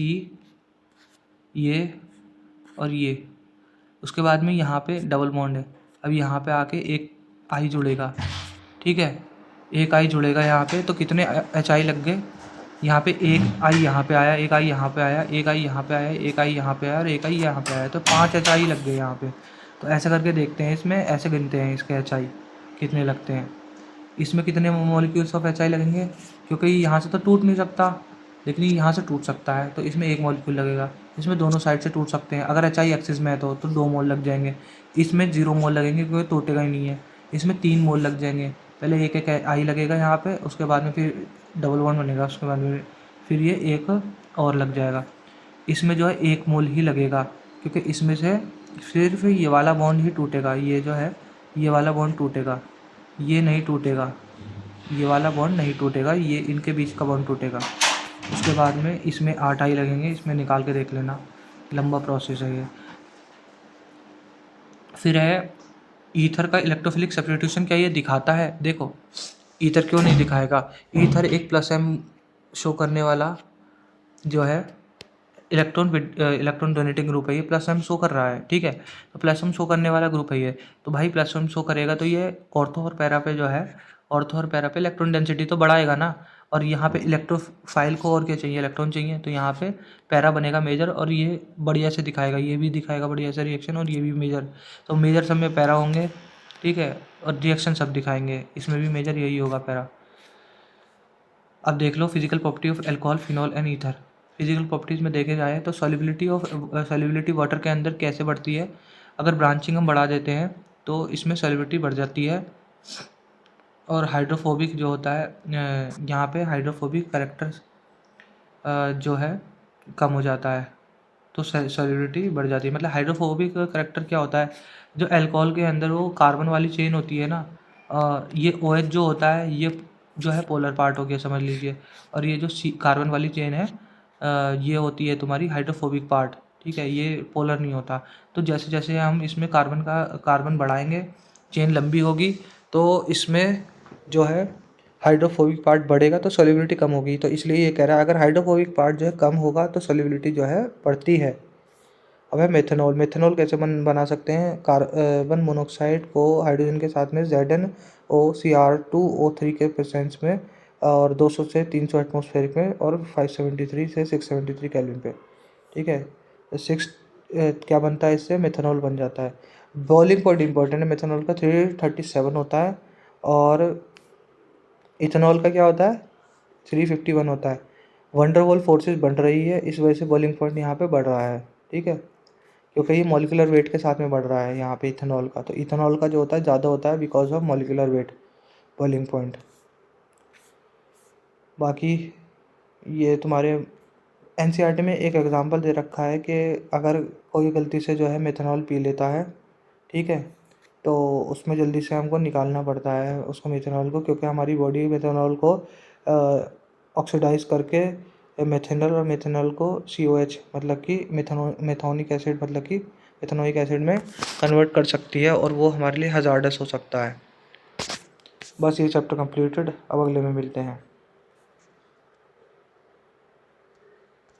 ये और ये, उसके बाद में यहाँ पे डबल बॉन्ड है। अब यहाँ पे आके एक I जुड़ेगा। ठीक है, एक I जुड़ेगा यहाँ पे, तो कितने HI लग गए? यहाँ पे एक I यहाँ पे आया, एक I यहाँ पे आया, एक I यहाँ पे आया, एक I यहाँ पे आया और एक I यहाँ पे आया, तो 5 HI लग गए यहाँ पे। तो ऐसे करके देखते हैं, इसमें ऐसे गिनते हैं इसके HI कितने लगते हैं। इसमें कितने मॉलिक्यूल्स ऑफ HI लगेंगे? क्योंकि यहाँ से तो टूट नहीं सकता, लेकिन यहाँ से टूट सकता है, तो इसमें 1 मॉलिक्यूल लगेगा। इसमें दोनों साइड से टूट सकते हैं। अगर HI एक्सिस में है तो 2 मोल लग जाएंगे। इसमें 0 मोल लगेंगे क्योंकि टूटेगा ही नहीं है। इसमें 3 मोल लग जाएंगे। पहले एक I लगेगा यहाँ पे, उसके बाद में फिर डबल बॉन्ड बनेगा, उसके बाद में फिर ये एक और लग जाएगा। इसमें जो है 1 मोल ही लगेगा, क्योंकि इसमें से सिर्फ ये वाला बॉन्ड ही टूटेगा। ये जो है ये वाला बॉन्ड टूटेगा, ये नहीं टूटेगा, ये वाला बॉन्ड नहीं टूटेगा, ये इनके बीच का बॉन्ड टूटेगा। उसके बाद में इसमें 8 I लगेंगे, इसमें निकाल के देख लेना, लंबा प्रोसेस है ये। फिर है ईथर का इलेक्ट्रोफिलिक सब्स्टिट्यूशन, क्या ये दिखाता है? देखो, ईथर क्यों नहीं दिखाएगा? ईथर एक +M शो करने वाला जो है इलेक्ट्रॉन डोनेटिंग ग्रुप है। ये +M शो कर रहा है, ठीक है, तो +M शो करने वाला ग्रुप है ये। तो भाई +M शो करेगा तो ये ऑर्थो और पैरा पे जो है, ऑर्थो और पैरा पे इलेक्ट्रॉन डेंसिटी तो बढ़ाएगा ना। और यहाँ पे इलेक्ट्रोफाइल को और क्या चाहिए, इलेक्ट्रॉन चाहिए, तो यहाँ पे पैरा बनेगा मेजर, और ये बढ़िया से दिखाएगा, ये भी दिखाएगा बढ़िया से रिएक्शन, और ये भी मेजर। तो मेजर सब में पैरा होंगे, ठीक है, और रिएक्शन सब दिखाएंगे, इसमें भी मेजर यही होगा पैरा। अब देख लो physical property of alcohol, phenol and ether. Physical properties में देखे जाए तो सॉल्युबिलिटी वाटर के अंदर कैसे बढ़ती है। अगर ब्रांचिंग हम बढ़ा देते हैं तो इसमें सॉल्युबिलिटी बढ़ जाती है, और हाइड्रोफोबिक जो होता है, यहाँ पे हाइड्रोफोबिक कैरेक्टर जो है कम हो जाता है, तो सॉल्युबिलिटी बढ़ जाती है। मतलब हाइड्रोफोबिक कैरेक्टर क्या होता है, जो अल्कोहल के अंदर वो कार्बन वाली चेन होती है ना, ये OH जो होता है ये जो है पोलर पार्ट हो गया समझ लीजिए, और ये जो कार्बन वाली चेन है ये होती है तुम्हारी हाइड्रोफोबिक पार्ट, ठीक है, ये पोलर नहीं होता। तो जैसे जैसे हम इसमें कार्बन बढ़ाएंगे, चेन लंबी होगी, तो इसमें जो है हाइड्रोफोबिक पार्ट बढ़ेगा तो सॉल्युबिलिटी कम होगी। तो इसलिए ये कह रहा है अगर हाइड्रोफोबिक पार्ट जो है कम होगा तो सॉल्युबिलिटी जो है बढ़ती है। अब है मेथनॉल। मेथनॉल कैसे बना सकते हैं, कार्बन मोनोऑक्साइड को हाइड्रोजन के साथ में ZnOCr2O3 के प्रेजेंस में, और 200 से 300 एटमॉस्फेरिक में, और 573 से 673 केल्विन पे, ठीक है। क्या बनता है इससे, मेथनॉल बन जाता है। बॉइलिंग पॉइंट इंपॉर्टेंट है, मेथनॉल का 337 होता है, और इथेनॉल का क्या होता है 351 होता है। वंडरवॉल फोर्सेस बढ़ रही है, इस वजह से बॉइलिंग पॉइंट यहाँ पे बढ़ रहा है, ठीक है, क्योंकि ये मॉलिक्यूलर वेट के साथ में बढ़ रहा है यहाँ पे इथेनॉल का। तो इथेनॉल का जो होता है ज़्यादा होता है because of molecular weight, boiling point. बाकी ये तुम्हारे NCERT में एक एग्जांपल दे रखा है कि अगर कोई गलती से जो है मेथनॉल पी लेता है, ठीक है, तो उसमें जल्दी से हमको निकालना पड़ता है उसको मेथनॉल को, क्योंकि हमारी बॉडी मेथनॉल को ऑक्सीडाइज करके मेथनॉल और मेथनॉल को COH मतलब कि मेथोनिक एसिड मतलब कि मेथनोइक एसिड में कन्वर्ट कर सकती है, और वो हमारे लिए हजार्डस हो सकता है। बस ये चैप्टर कंप्लीटेड, अब अगले में मिलते हैं।